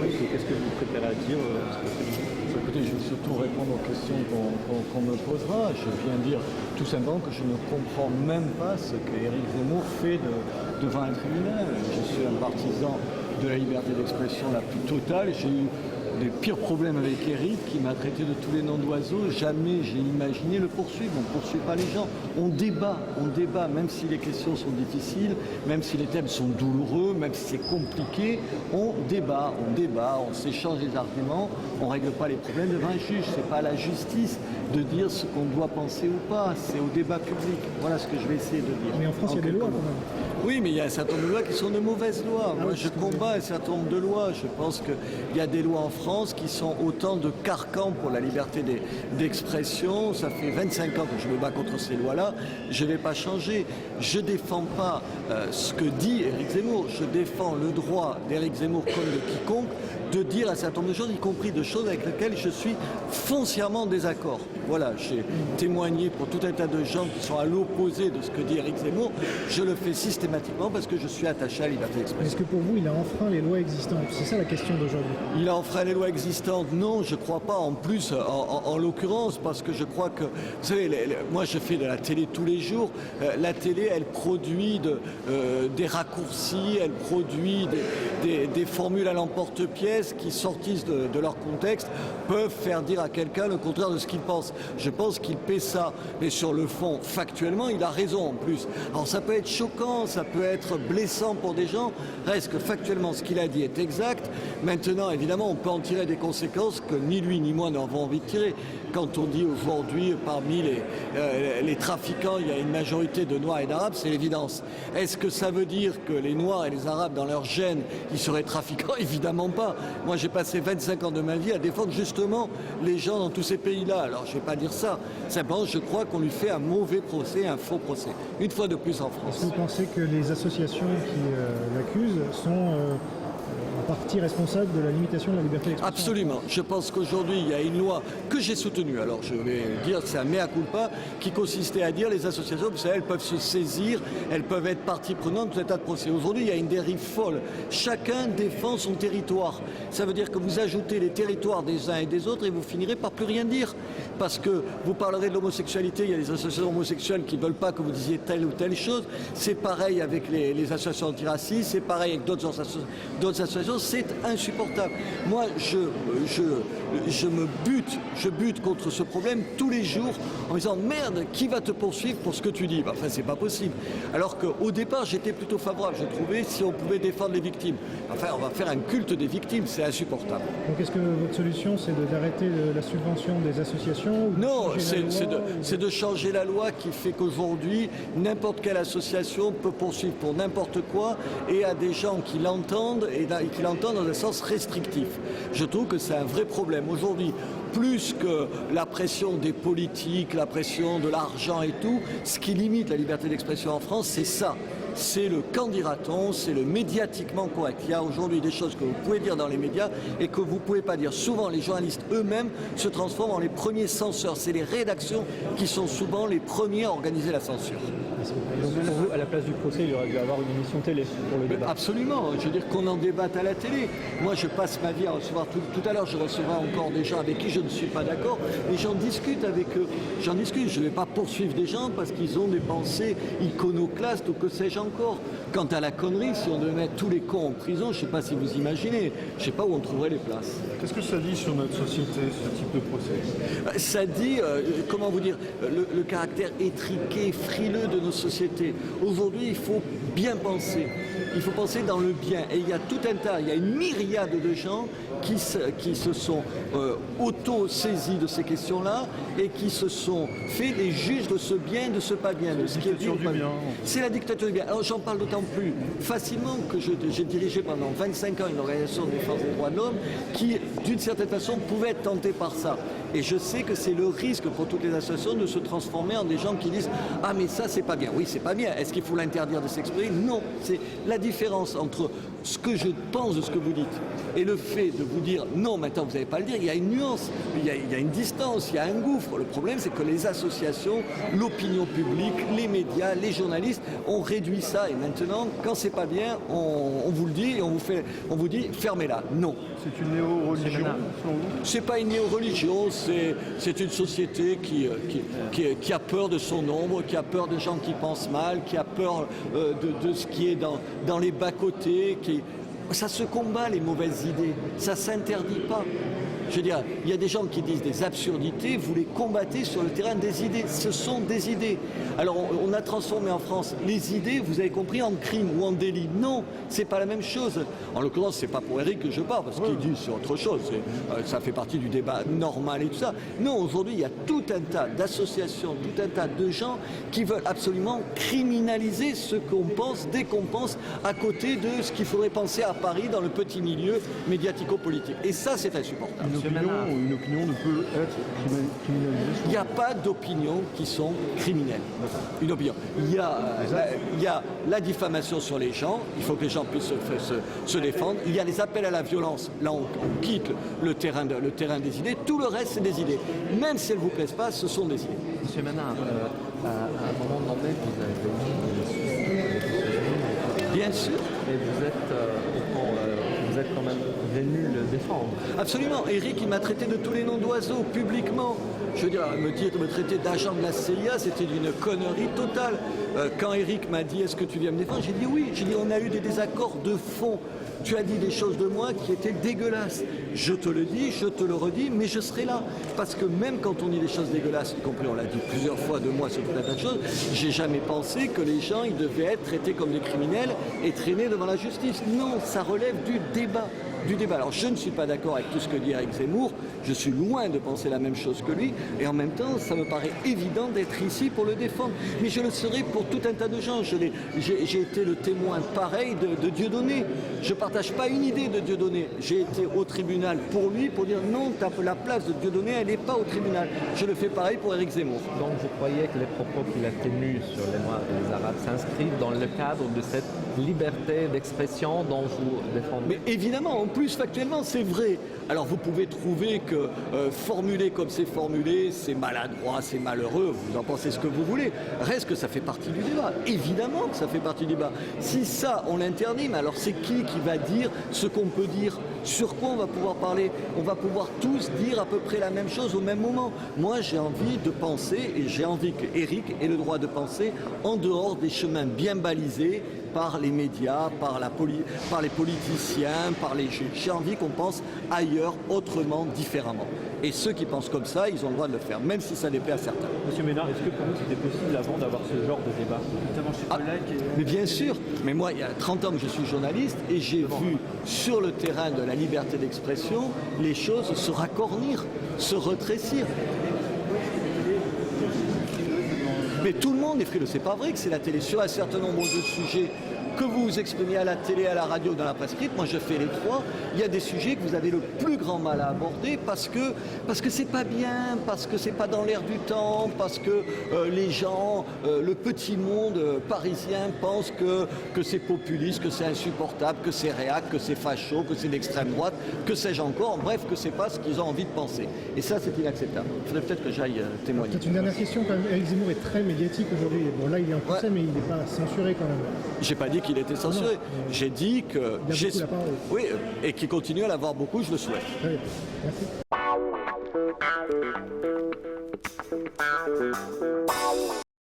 Oui, qu'est-ce que vous préférez dire Écoutez, je vais surtout répondre aux questions qu'on me posera. Je viens dire tout simplement que je ne comprends même pas ce qu'Éric Zemmour fait devant un tribunal. Je suis un partisan de la liberté d'expression la plus totale. J'ai eu des pires problèmes avec Éric qui m'a traité de tous les noms d'oiseaux. Jamais j'ai imaginé le poursuivre. On ne poursuit pas les gens. On débat, même si les questions sont difficiles, même si les thèmes sont douloureux, même si c'est compliqué, on débat, on s'échange les arguments, on ne règle pas les problèmes devant un juge. Ce n'est pas à la justice de dire ce qu'on doit penser ou pas, c'est au débat public. Voilà ce que je vais essayer de dire. Mais en France, il y a des lois quand même. Oui, mais il y a un certain nombre de lois qui sont de mauvaises lois. Moi, je combats un certain nombre de lois. Je pense qu'il y a des lois en France qui sont autant de carcans pour la liberté d'expression. Ça fait 25 ans que je me bats contre ces lois-là. Je ne vais pas changer. Je ne défends pas ce que dit Éric Zemmour. Je défends le droit d'Éric Zemmour comme de quiconque de dire un certain nombre de choses, y compris de choses avec lesquelles je suis foncièrement en désaccord. Voilà, j'ai témoigné pour tout un tas de gens qui sont à l'opposé de ce que dit Éric Zemmour. Je le fais systématiquement parce que je suis attaché à la liberté d'expression. Est-ce que pour vous, il a enfreint les lois existantes? C'est ça la question d'aujourd'hui. Il a enfreint les lois existantes? Non, je ne crois pas. En plus, en l'occurrence, parce que je crois que... Vous savez, moi je fais de la télé tous les jours. La télé, elle produit des raccourcis, elle produit des formules à l'emporte-pièce qui, sortissent de leur contexte, peuvent faire dire à quelqu'un le contraire de ce qu'il pense. Je pense qu'il paie ça. Mais sur le fond, factuellement, il a raison en plus. Alors ça peut être choquant, ça peut être blessant pour des gens. Reste que factuellement, ce qu'il a dit est exact. Maintenant, évidemment, on peut en tirer des conséquences que ni lui ni moi n'avons envie de tirer. Quand on dit aujourd'hui, parmi les trafiquants, il y a une majorité de Noirs et d'Arabes, c'est l'évidence. Est-ce que ça veut dire que les Noirs et les Arabes, dans leur gène, ils seraient trafiquants? Évidemment pas. Moi, j'ai passé 25 ans de ma vie à défendre justement les gens dans tous ces pays-là. Alors, je ne vais pas dire ça. Simplement, je crois qu'on lui fait un mauvais procès, un faux procès. Une fois de plus en France. Est-ce que vous pensez que les associations qui l'accusent sont en partie responsables de la limitation de la liberté d'expression? Absolument. Je pense qu'aujourd'hui, il y a une loi que j'ai soutenue. Alors, je vais dire que c'est un mea culpa qui consistait à dire les associations, vous savez, elles peuvent se saisir, elles peuvent être partie prenante de tout un tas de procès. Aujourd'hui, il y a une dérive folle. Chacun défend son territoire. Ça veut dire que vous ajoutez les territoires des uns et des autres et vous finirez par plus rien dire. Parce que vous parlerez de l'homosexualité, il y a des associations homosexuelles qui ne veulent pas que vous disiez telle ou telle chose. C'est pareil avec les associations antiracistes, c'est pareil avec d'autres associations, c'est insupportable. Moi, je bute contre ce problème tous les jours en me disant merde, qui va te poursuivre pour ce que tu dis? Enfin, c'est pas possible. Alors qu'au départ, j'étais plutôt favorable, je trouvais, si on pouvait défendre les victimes. Enfin, on va faire un culte des victimes, c'est insupportable. Donc est-ce que votre solution, c'est d'arrêter la subvention des associations? Non, c'est de changer la loi qui fait qu'aujourd'hui, n'importe quelle association peut poursuivre pour n'importe quoi et à des gens qui l'entendent et qui l'entendent dans un sens restrictif. Je trouve que c'est un vrai problème. Aujourd'hui, plus que la pression des politiques, la pression de l'argent et tout, ce qui limite la liberté d'expression en France, c'est ça. C'est le quand dira-t-on, c'est le médiatiquement correct. Il y a aujourd'hui des choses que vous pouvez dire dans les médias et que vous ne pouvez pas dire. Souvent, les journalistes eux-mêmes se transforment en les premiers censeurs. C'est les rédactions qui sont souvent les premiers à organiser la censure. Donc pour vous, à la place du procès, il aurait dû avoir une émission télé pour le débat. Absolument, je veux dire qu'on en débatte à la télé. Moi, je passe ma vie à recevoir, tout à l'heure, je recevrai encore des gens avec qui je ne suis pas d'accord, et j'en discute avec eux. Je ne vais pas poursuivre des gens parce qu'ils ont des pensées iconoclastes ou que sais-je encore. Quant à la connerie, si on devait mettre tous les cons en prison, je ne sais pas si vous imaginez, je ne sais pas où on trouverait les places. Qu'est-ce que ça dit sur notre société, ce type de procès? Ça dit, comment vous dire, le caractère étriqué, frileux de nos sociétés. Aujourd'hui, il faut bien penser. Il faut penser dans le bien. Et il y a tout un tas, il y a une myriade de gens qui se sont auto-saisis de ces questions-là et qui se sont fait les juges de ce bien, de ce pas bien, de ce qui est bien ou pas bien. C'est la dictature du bien. Alors j'en parle d'autant plus facilement que j'ai dirigé pendant 25 ans une organisation de défense des droits de l'homme qui, d'une certaine façon, pouvait être tentée par ça. Et je sais que c'est le risque pour toutes les associations de se transformer en des gens qui disent « Ah mais ça c'est pas bien ». Oui, c'est pas bien. Est-ce qu'il faut l'interdire de s'exprimer? Non. C'est la différence entre ce que je pense de ce que vous dites et le fait de vous dire « Non, maintenant vous n'allez pas le dire ». Il y a une nuance, il y a une distance, il y a un gouffre. Le problème c'est que les associations, l'opinion publique, les médias, les journalistes ont réduit ça. Et maintenant, quand c'est pas bien, on vous le dit et on vous dit « Fermez-la ». Non. C'est une néo-religion, selon vous? C'est pas une néo-religion, c'est une société qui a peur de son ombre, qui a peur de gens qui pensent mal, qui a peur de ce qui est dans les bas-côtés. Ça se combat, les mauvaises idées, ça s'interdit pas. Je veux dire, il y a des gens qui disent des absurdités, vous les combattez sur le terrain des idées. Ce sont des idées. Alors on a transformé en France les idées, vous avez compris, en crime ou en délit. Non, c'est pas la même chose. En l'occurrence, c'est pas pour Éric que je parle, parce qu'il dit c'est autre chose. Ça fait partie du débat normal et tout ça. Non, aujourd'hui, il y a tout un tas d'associations, tout un tas de gens qui veulent absolument criminaliser ce qu'on pense dès qu'on pense à côté de ce qu'il faudrait penser à Paris dans le petit milieu médiatico-politique. Et ça, c'est insupportable. Une opinion ne peut être criminalisée. Il n'y a pas d'opinions qui sont criminelles. Une opinion. Il y a la diffamation sur les gens, il faut que les gens puissent se défendre. Il y a les appels à la violence, là on quitte le terrain des idées. Tout le reste, c'est des idées. Même si elles ne vous plaisent pas, ce sont des idées. Monsieur Ménard, à un moment donné, vous avez Bien sûr. mais vous êtes quand même venu le défendre. Absolument. Éric, il m'a traité de tous les noms d'oiseaux, publiquement. Je veux dire, me traiter d'agent de la CIA, c'était d'une connerie totale. Quand Éric m'a dit « Est-ce que tu viens me défendre ?» J'ai dit oui. J'ai dit « On a eu des désaccords de fond. Tu as dit des choses de moi qui étaient dégueulasses. Je te le dis, je te le redis, mais je serai là. » Parce que même quand on dit des choses dégueulasses, y compris on l'a dit plusieurs fois de moi sur tout un tas de choses, j'ai jamais pensé que les gens ils devaient être traités comme des criminels et traînés devant la justice. Non, ça relève du débat. Alors je ne suis pas d'accord avec tout ce que dit Éric Zemmour, je suis loin de penser la même chose que lui, et en même temps ça me paraît évident d'être ici pour le défendre. Mais je le serai pour tout un tas de gens. J'ai été le témoin pareil de Dieudonné. Je ne partage pas une idée de Dieudonné. J'ai été au tribunal pour lui, pour dire non, la place de Dieudonné, elle n'est pas au tribunal. Je le fais pareil pour Éric Zemmour. Donc vous croyez que les propos qu'il a tenus sur les Noirs et les Arabes s'inscrivent dans le cadre de cette liberté d'expression dont vous défendez? Mais évidemment, en plus factuellement, c'est vrai. Alors vous pouvez trouver que formuler comme c'est formulé, c'est maladroit, c'est malheureux, vous en pensez ce que vous voulez. Reste que ça fait partie du débat. Évidemment que ça fait partie du débat. Si ça, on l'interdit, mais alors c'est qui va dire ce qu'on peut dire? Sur quoi on va pouvoir parler? On va pouvoir tous dire à peu près la même chose au même moment. Moi, j'ai envie de penser, et j'ai envie qu'Éric ait le droit de penser en dehors des chemins bien balisés par les médias, par les politiciens, par les juges. J'ai envie qu'on pense ailleurs, autrement, différemment. Et ceux qui pensent comme ça, ils ont le droit de le faire, même si ça déplaît à certains. Monsieur Ménard, est-ce que pour vous c'était possible avant d'avoir ce genre de débat? Mais bien sûr, mais moi il y a 30 ans que je suis journaliste et j'ai vu sur le terrain de la liberté d'expression les choses se racornir, se rétrécir. Mais tout le monde est frileux, c'est pas vrai que c'est la télé. Sur un certain nombre de sujets que vous vous exprimez à la télé, à la radio, dans la presse écrite, moi je fais les trois, il y a des sujets que vous avez le plus grand mal à aborder parce que c'est pas bien, parce que c'est pas dans l'air du temps, parce que les gens, le petit monde parisien pense que c'est populiste, que c'est insupportable, que c'est réac, que c'est facho, que c'est d'extrême droite, que sais-je encore, bref, que c'est pas ce qu'ils ont envie de penser. Et ça c'est inacceptable. Il faudrait peut-être que j'aille témoigner. Peut-être une dernière question quand même. Éric Zemmour est très médiatique aujourd'hui. Bon là il est en procès mais il n'est pas censuré quand même. J'ai pas dit qu'il était censuré. J'ai dit que... Il a beaucoup la parole. Oui, et qu'il continue à l'avoir beaucoup, je le souhaite. Très bien. Merci.